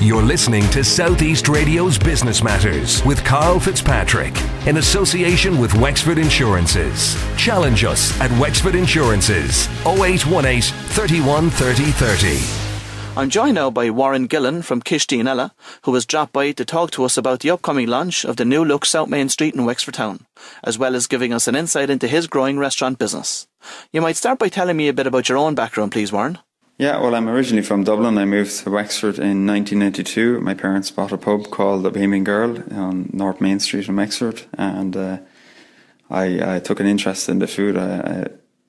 You're listening to Southeast Radio's Business Matters with Karl Fitzpatrick in association with Wexford Insurances. Challenge us at Wexford Insurances 0818 31 30 30. I'm joined now by Warren Gillen from Cistin Eile, who has dropped by to talk to us about the upcoming launch of the new look South Main Street in Wexford Town, as well as giving us an insight into his growing restaurant business. You might start by telling me a bit about your own background, please, Warren. Yeah, well, I'm originally from Dublin. I moved to Wexford in 1992. My parents bought a pub called The Beaming Girl on North Main Street in Wexford, and I took an interest in the food.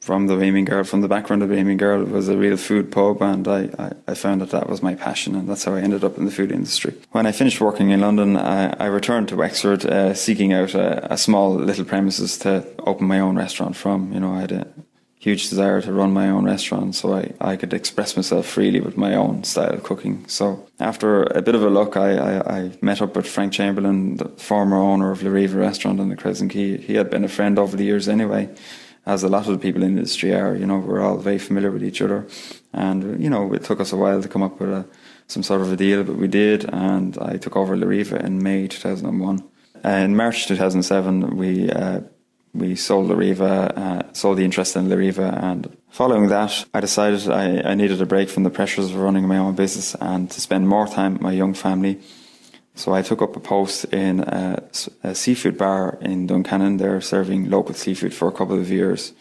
From The Beaming Girl, from the background of The Beaming Girl, it was a real food pub, and I found that was my passion, and that's how I ended up in the food industry. When I finished working in London, I returned to Wexford, seeking out a small little premises to open my own restaurant from. You know, I had a huge desire to run my own restaurant so I could express myself freely with my own style of cooking. So after a bit of a look, I met up with Frank Chamberlain, the former owner of La Riva restaurant on the Crescent Quay. He had been a friend over the years anyway, as a lot of the people in the industry are. You know, we're all very familiar with each other. And, you know, it took us a while to come up with some sort of a deal, but we did, and I took over La Riva in May 2001. In March 2007, we sold La Riva, sold the interest in La Riva, and following that, I decided I needed a break from the pressures of running my own business and to spend more time with my young family. So I took up a post in a seafood bar in Duncannon. They're serving local seafood for a couple of years.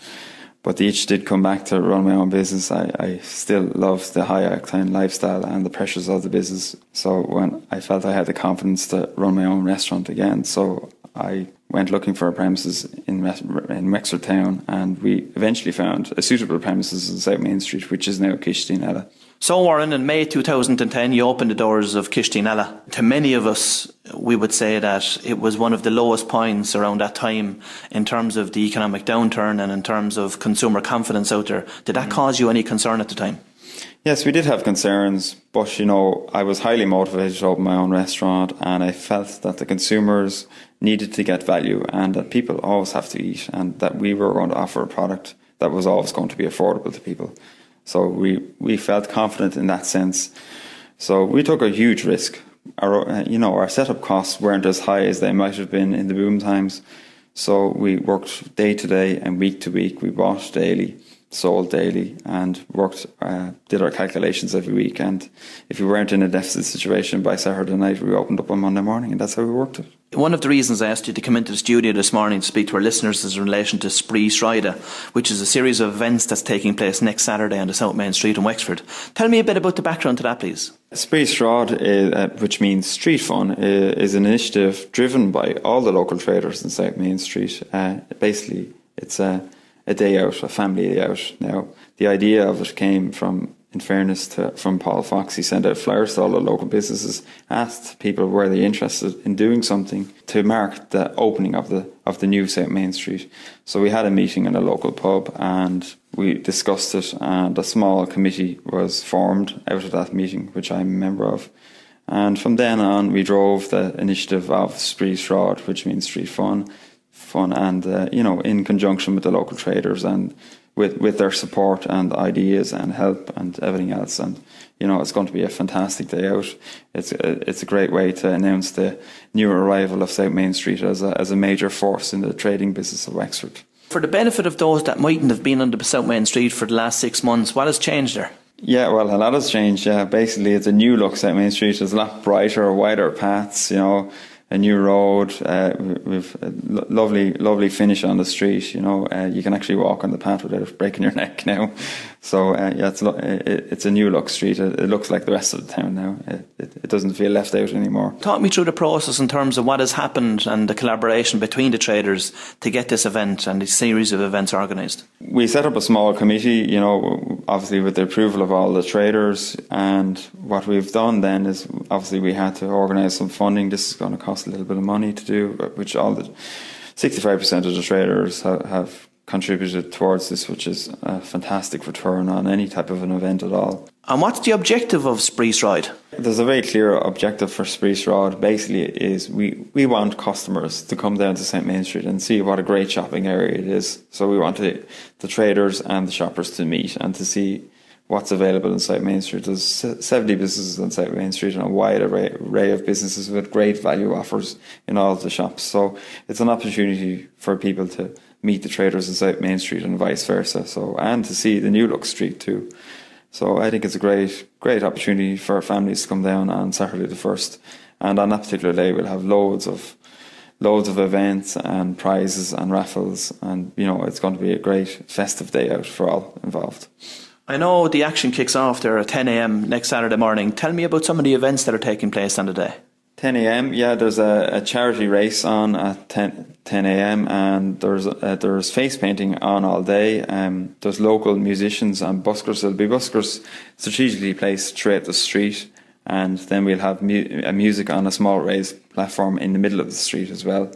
But the itch did come back to run my own business. I still love the high octane lifestyle and the pressures of the business. So when I felt I had the confidence to run my own restaurant again, so I went looking for a premises in Wexford Town, and we eventually found a suitable premises on South Main Street, which is now Cistin Eile. So, Warren, in May 2010, you opened the doors of Cistin Eile. To many of us, we would say that it was one of the lowest points around that time in terms of the economic downturn and in terms of consumer confidence out there. Did that cause you any concern at the time? Yes, we did have concerns, but, you know, I was highly motivated to open my own restaurant, and I felt that the consumers needed to get value and that people always have to eat, and that we were going to offer a product that was always going to be affordable to people. So we felt confident in that sense. So we took a huge risk. Our setup costs weren't as high as they might have been in the boom times. So we worked day to day and week to week. We bought daily, sold daily, and did our calculations every week. And if we weren't in a deficit situation by Saturday night, we opened up on Monday morning, and that's how we worked it. One of the reasons I asked you to come into the studio this morning to speak to our listeners is in relation to Spree Shride, which is a series of events that's taking place next Saturday on the South Main Street in Wexford. Tell me a bit about the background to that, please. Spree Shride, which means street fun, is an initiative driven by all the local traders in South Main Street. Basically, it's a day out, a family day out. Now, the idea of it came from Paul Fox. He sent out flyers to all the local businesses, asked people were they interested in doing something to mark the opening of the new South Main Street. So we had a meeting in a local pub and we discussed it, and a small committee was formed out of that meeting, which I'm a member of. And from then on, we drove the initiative of Spree Shride, which means street fun, and in conjunction with the local traders and with their support and ideas and help and everything else. And, you know, it's going to be a fantastic day out. It's a great way to announce the new arrival of South Main Street as a major force in the trading business of Wexford. For the benefit of those that mightn't have been on the South Main Street for the last 6 months, what has changed there? Yeah, well, a lot has changed. Yeah, basically, it's a new look South Main Street. There's a lot brighter, wider paths, you know, a new road, with a lovely finish on the street. You know, you can actually walk on the path without breaking your neck now. So it's a new look street. It looks like the rest of the town now. It doesn't feel left out anymore. Talk me through the process in terms of what has happened and the collaboration between the traders to get this event and the series of events organised. We set up a small committee, you know, obviously with the approval of all the traders. And what we've done then is obviously we had to organise some funding. This is going to cost a little bit of money to do, which all the 65% of the traders have contributed towards this, which is a fantastic return on any type of an event at all. And what's the objective of Spree Shride? There's a very clear objective for Spree Shride. Basically, is we want customers to come down to St Main Street and see what a great shopping area it is. So we want the traders and the shoppers to meet and to see what's available inside Main Street. There's 70 businesses inside Main Street and a wide array of businesses with great value offers in all of the shops. So it's an opportunity for people to meet the traders inside Main Street and vice versa. So, and to see the New Look Street too. So I think it's a great opportunity for families to come down on Saturday the 1st. And on that particular day, we'll have loads of events and prizes and raffles, and it's going to be a great festive day out for all involved. I know the action kicks off there at 10 a.m. next Saturday morning. Tell me about some of the events that are taking place on the day. 10 a.m. Yeah, there's a charity race on at 10 a.m. and there's face painting on all day. There's local musicians and buskers. There'll be buskers strategically placed throughout the street, and then we'll have music on a small raised platform in the middle of the street as well.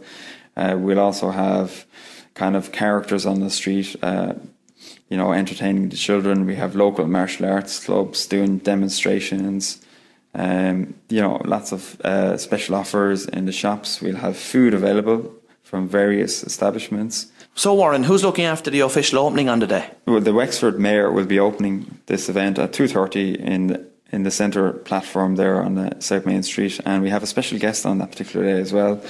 We'll also have kind of characters on the street, entertaining the children. We have local martial arts clubs doing demonstrations. Lots of special offers in the shops. We'll have food available from various establishments. So Warren, who's looking after the official opening on the day? Well, the Wexford Mayor will be opening this event at 2:30 in the centre platform there on the South Main Street, and we have a special guest on that particular day as well.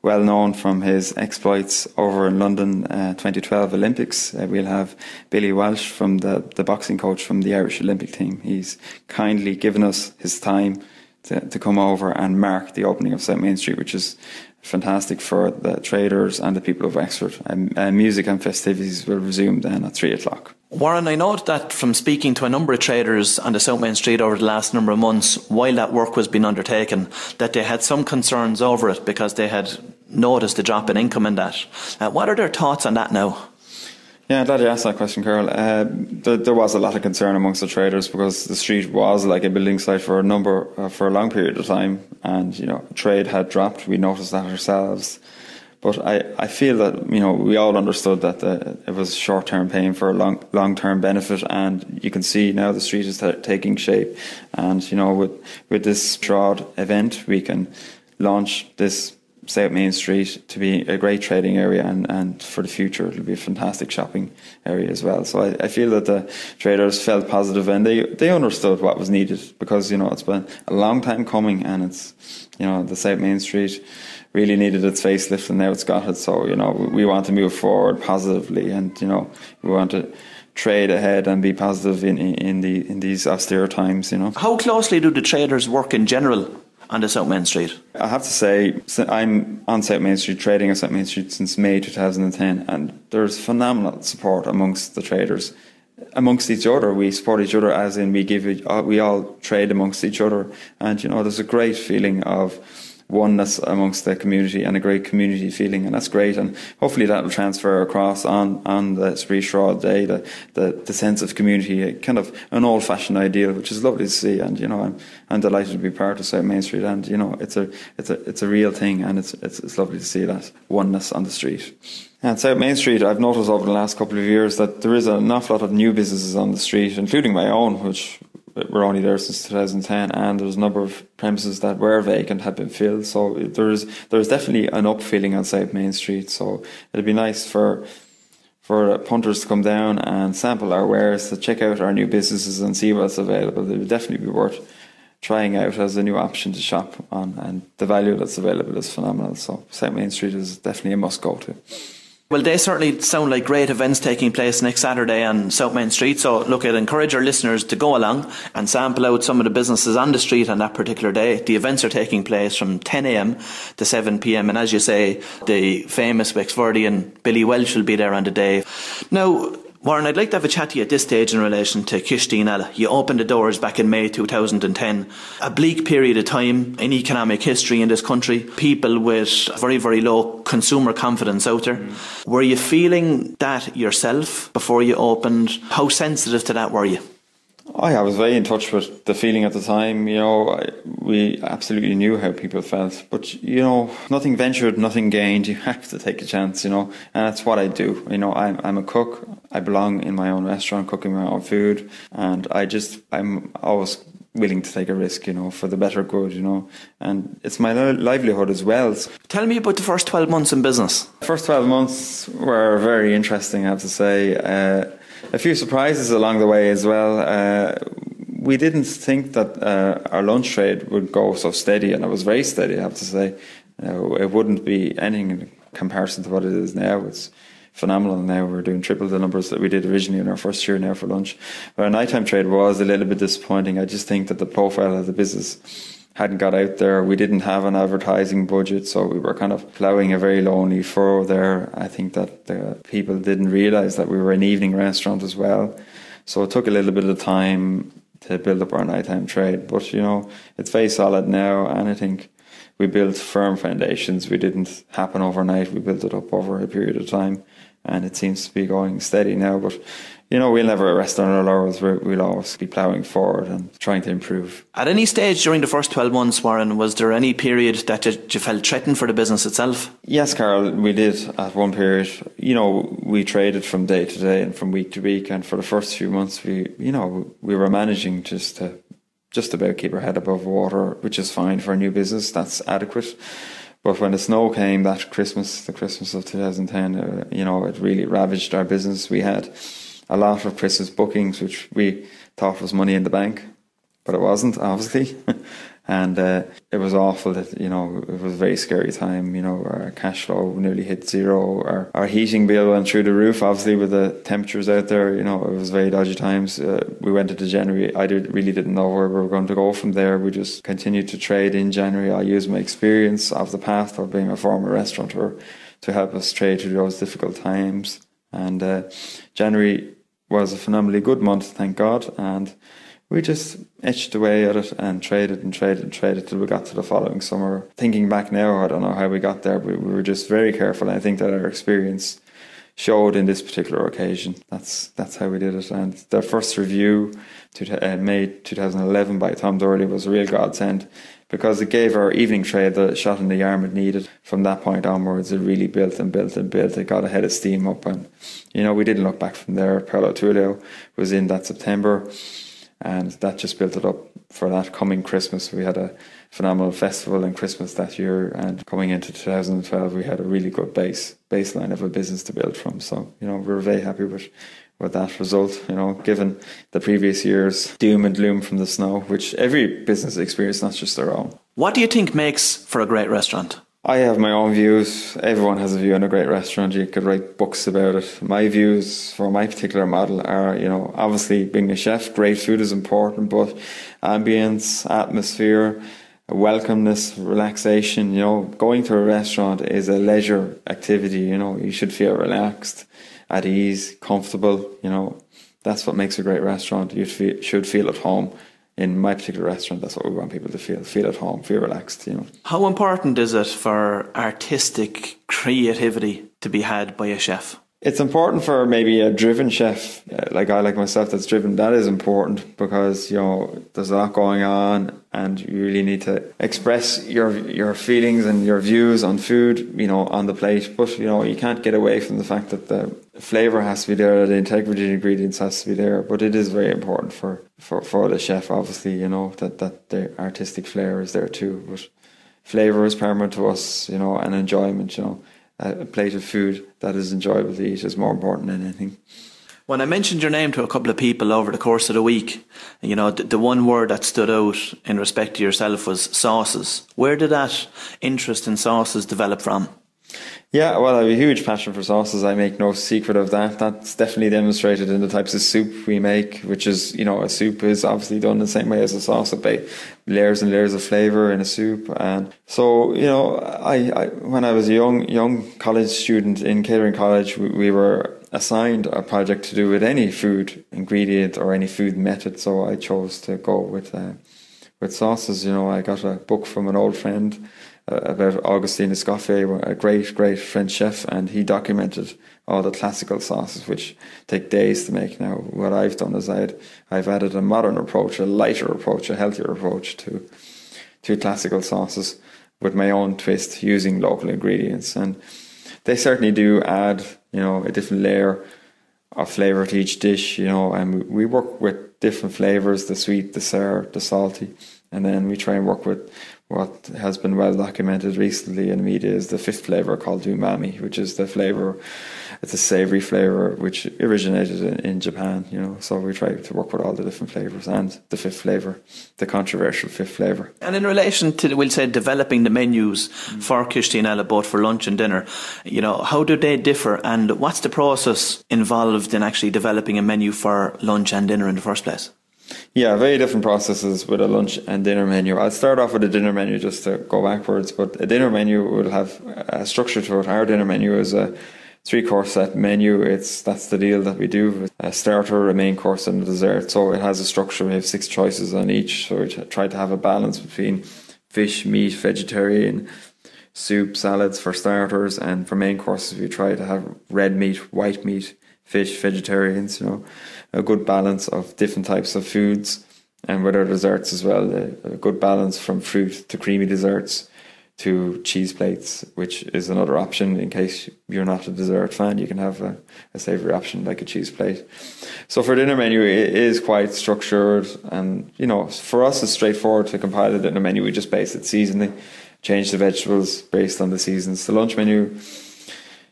Well known from his exploits over in London 2012 Olympics. We'll have Billy Walsh, from the boxing coach from the Irish Olympic team. He's kindly given us his time to come over and mark the opening of South Main Street, which is fantastic for the traders and the people of Wexford. Music and festivities will resume then at 3 o'clock. Warren, I know that from speaking to a number of traders on the South Main Street over the last number of months, while that work was being undertaken, that they had some concerns over it because they had noticed a drop in income in that. What are their thoughts on that now? Yeah, I'm glad you asked that question, Karl. There was a lot of concern amongst the traders because the street was like a building site for a long period of time, and trade had dropped. We noticed that ourselves. But I feel that we all understood that it was short-term pain for a long-term benefit, and you can see now the street is taking shape. And with this Shroud event, we can launch this South Main Street to be a great trading area, and for the future it'll be a fantastic shopping area as well. So I feel that the traders felt positive, and they understood what was needed, because it's been a long time coming, and it's the South Main Street really needed its facelift, and now it's got it. So we want to move forward positively, and we want to trade ahead and be positive in these austere times. How closely do the traders work in general on the South Main Street? I have to say, I'm on South Main Street, trading on South Main Street since May 2010, and there's phenomenal support amongst the traders. Amongst each other, we support each other, as in we all trade amongst each other, and there's a great feeling of oneness amongst the community and a great community feeling, and that's great, and hopefully that will transfer across on the Spree Shroud Day, the sense of community, kind of an old-fashioned ideal, which is lovely to see. And I'm delighted to be part of South Main Street, and it's a real thing, and it's lovely to see that oneness on the street. And South Main Street, I've noticed over the last couple of years that there is an awful lot of new businesses on the street, including my own, which we're only there since 2010, and there's a number of premises that were vacant have been filled. So there's definitely an up feeling on South Main Street. So it'd be nice for punters to come down and sample our wares, to check out our new businesses and see what's available. It would definitely be worth trying out as a new option to shop on, and the value that's available is phenomenal. So South Main Street is definitely a must go to. Well, they certainly sound like great events taking place next Saturday on South Main Street. So look, I'd encourage our listeners to go along and sample out some of the businesses on the street on that particular day. The events are taking place from 10 a.m. to 7 p.m. And as you say, the famous Wexfordian Billy Welsh will be there on the day. Now, Warren, I'd like to have a chat to you at this stage in relation to Cistin Eile. You opened the doors back in May 2010. A bleak period of time in economic history in this country. People with very, very low consumer confidence out there. Were you feeling that yourself before you opened? How sensitive to that were you? I was very in touch with the feeling at the time. We absolutely knew how people felt. But, nothing ventured, nothing gained. You have to take a chance, and that's what I do. I'm a cook. I belong in my own restaurant, cooking my own food. And I'm always willing to take a risk, for the better good, And it's my livelihood as well. Tell me about the first 12 months in business. The first 12 months were very interesting, I have to say. a few surprises along the way as well. We didn't think that our lunch trade would go so steady, and it was very steady, I have to say. It wouldn't be anything in comparison to what it is now. It's phenomenal now. We're doing triple the numbers that we did originally in our first year now for lunch. But our nighttime trade was a little bit disappointing. I just think that the profile of the business hadn't got out there. We didn't have an advertising budget, so we were kind of ploughing a very lonely furrow there. I think that the people didn't realise that we were an evening restaurant as well. So it took a little bit of time to build up our nighttime trade. But, it's very solid now, and I think we built firm foundations. We didn't happen overnight. We built it up over a period of time, and it seems to be going steady now. But, we'll never rest on our laurels. We'll always be ploughing forward and trying to improve. At any stage during the first 12 months, Warren, was there any period that you felt threatened for the business itself? Yes, Karl, we did at one period. We traded from day to day and from week to week, and for the first few months, we were managing just about keep our head above water, which is fine for a new business. That's adequate. But when the snow came that Christmas, the Christmas of 2010, it really ravaged our business. We had a lot of Christmas bookings, which we thought was money in the bank, but it wasn't, obviously. And it was awful. That it was a very scary time. Our cash flow nearly hit zero. Our heating bill went through the roof, obviously, with the temperatures out there. It was very dodgy times. We went into January. I really didn't know where we were going to go from there. We just continued to trade in January. I used my experience of the past of being a former restaurateur to help us trade through those difficult times. And January was a phenomenally good month, thank God. And we just etched away at it and traded till we got to the following summer. Thinking back now, I don't know how we got there, but we were just very careful. And I think that our experience showed in this particular occasion. That's how we did it. And the first review, May 2011 by Tom Durley, was a real godsend, because it gave our evening trade the shot in the arm it needed. From that point onwards, it really built and built and built. It got a head of steam up, and we didn't look back from there. Paolo Tullio was in that September, and that just built it up for that coming Christmas. We had a phenomenal festival in Christmas that year, and coming into 2012 we had a really good baseline of a business to build from. So we were very happy with that result, given the previous year's doom and gloom from the snow, which every business experienced, not just their own. What do you think makes for a great restaurant? I have my own views. Everyone has a view on a great restaurant. You could write books about it. My views for my particular model are, obviously being a chef, great food is important, but ambience, atmosphere, welcomeness, relaxation, going to a restaurant is a leisure activity. You should feel relaxed, at ease, comfortable. That's what makes a great restaurant. You should feel at home. In my particular restaurant, that's what we want people to feel at home, feel relaxed. How important is it for artistic creativity to be had by a chef? It's important for maybe a driven chef, like myself, that's driven. That is important, because there's a lot going on, and you really need to express your feelings and your views on food, on the plate. But you can't get away from the fact that the flavour has to be there, the integrity of the ingredients has to be there. But it is very important for the chef, obviously, that the artistic flair is there too. But flavour is paramount to us, and enjoyment. A plate of food that is enjoyable to eat is more important than anything. When I mentioned your name to a couple of people over the course of the week, the one word that stood out in respect to yourself was sauces. Where did that interest in sauces develop from? Yeah, well, I have a huge passion for sauces. I make no secret of that. That's definitely demonstrated in the types of soup we make, which is, a soup is obviously done the same way as a sauce. Layers and layers of flavour in a soup. And so, I when I was a young college student in catering college, we were assigned a project to do with any food ingredient or any food method. So I chose to go with sauces. I got a book from an old friend about Augustine Escoffier, a great French chef, and he documented all the classical sauces, which take days to make. Now, what I've done is I've added a modern approach, a lighter approach, a healthier approach to classical sauces with my own twist, using local ingredients, and they certainly do add, a different layer of flavour to each dish, and we work with different flavours: the sweet, the sour, the salty. And then we try and work with what has been well documented recently in the media is the fifth flavour called umami, which is the flavour, it's a savoury flavour which originated in Japan, you know. So we try to work with all the different flavours and the fifth flavour, the controversial fifth flavour. And in relation to, we'll say, developing the menus for Cistin Eile, both for lunch and dinner, you know, how do they differ, and what's the process involved in actually developing a menu for lunch and dinner in the first place? Yeah, very different processes with a lunch and dinner menu. I'll start off with a dinner menu just to go backwards, but a dinner menu will have a structure to it. Our dinner menu is a 3-course set menu. That's the deal that we do with a starter, a main course and a dessert. So it has a structure. We have 6 choices on each. So we try to have a balance between fish, meat, vegetarian, soup, salads for starters, and for main courses we try to have red meat, white meat, fish, vegetarians, you know, a good balance of different types of foods. And with our desserts as well, a good balance from fruit to creamy desserts to cheese plates, which is another option in case you're not a dessert fan. You can have a savoury option like a cheese plate. So for dinner menu, it is quite structured, and you know, for us it's straightforward to compile a dinner menu. We just base it seasonally, change the vegetables based on the seasons. The lunch menu,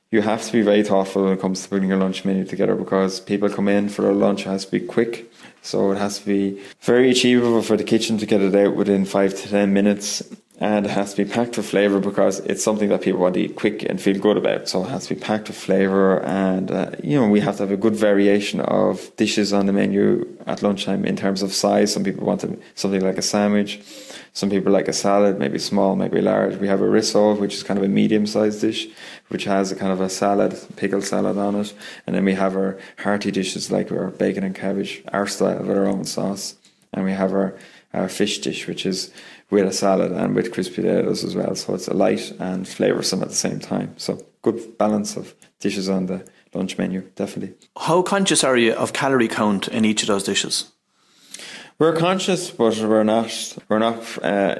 you have to be very thoughtful when it comes to putting your lunch menu together, because people come in for their lunch. It has to be quick, so it has to be very achievable for the kitchen to get it out within 5 to 10 minutes, and it has to be packed with flavour because it's something that people want to eat quick and feel good about. So it has to be packed with flavour, and you know, we have to have a good variation of dishes on the menu at lunchtime in terms of size. Some people want something like a sandwich. Some people like a salad, maybe small, maybe large. We have a risotto, which is kind of a medium-sized dish, which has a kind of a salad, pickle salad on it. And then we have our hearty dishes like our bacon and cabbage, our style, with our own sauce. And we have our fish dish, which is with a salad and with crispy potatoes as well. So it's a light and flavoursome at the same time. So good balance of dishes on the lunch menu, definitely. How conscious are you of calorie count in each of those dishes? We're conscious, but we're not,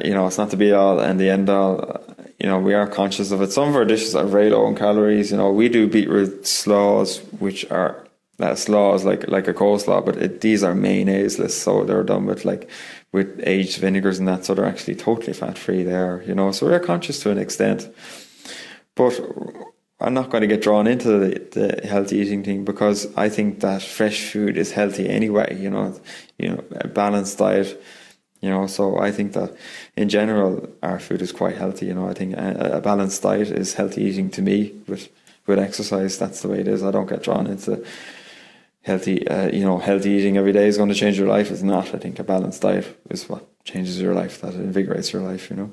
you know, it's not the be all and the end all. You know, we are conscious of it. Some of our dishes are very low in calories. You know, we do beetroot slaws, which are slaws like a coleslaw, but these are mayonnaise-less, so they're done with aged vinegars and that, so they're actually totally fat-free there, you know. So we're conscious to an extent. But I'm not going to get drawn into the healthy eating thing, because I think that fresh food is healthy anyway, you know, a balanced diet, you know. So I think that in general our food is quite healthy, you know. I think a balanced diet is healthy eating to me with exercise. That's the way it is. I don't get drawn into healthy eating every day is going to change your life. It's not. I think a balanced diet is what changes your life, that invigorates your life, you know.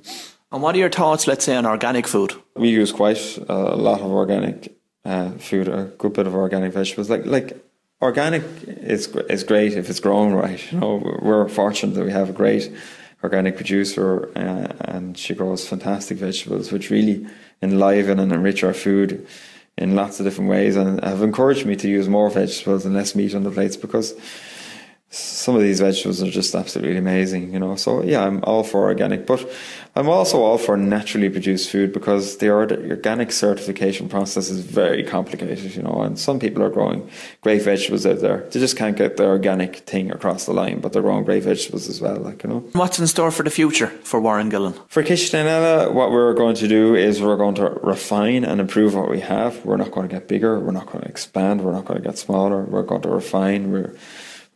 And what are your thoughts, let's say, on organic food? We use quite a lot of organic food, a good bit of organic vegetables. Like organic is great if it's grown right. You know, we're fortunate that we have a great organic producer, and she grows fantastic vegetables, which really enliven and enrich our food in lots of different ways, and have encouraged me to use more vegetables and less meat on the plates, because some of these vegetables are just absolutely amazing, you know. So yeah, I'm all for organic, but I'm also all for naturally produced food, because the organic certification process is very complicated, you know, and some people are growing great vegetables out there. They just can't get the organic thing across the line, but they're growing great vegetables as well, like, you know. What's in store for the future for Warren Gillen? For Cistin Eile, what we're going to do is we're going to refine and improve what we have. We're not going to get bigger, we're not going to expand, we're not going to get smaller, we're going to refine.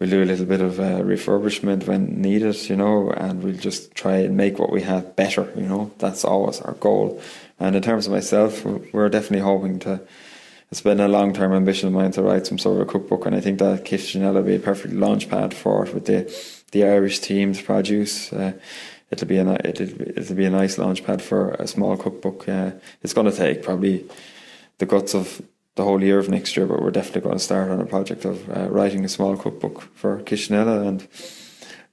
We'll do a little bit of refurbishment when needed, you know, and we'll just try and make what we have better, you know. That's always our goal. And in terms of myself, we're definitely hoping to, it's been a long-term ambition of mine to write some sort of a cookbook, and I think that Cistin Eile will be a perfect launch pad for it, with the Irish themed produce. It'll be a nice launch pad for a small cookbook. It's going to take probably the guts of the whole year of next year, but we're definitely going to start on a project of writing a small cookbook for Cistin Eile and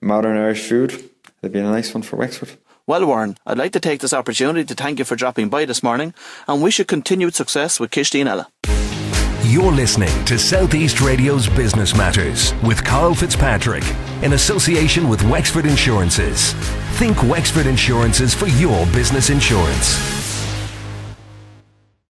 modern Irish food. It'll be a nice one for Wexford. Well, Warren, I'd like to take this opportunity to thank you for dropping by this morning, and wish you continued success with Cistin Eile. You're listening to South East Radio's Business Matters with Karl Fitzpatrick, in association with Wexford Insurances. Think Wexford Insurances for your business insurance.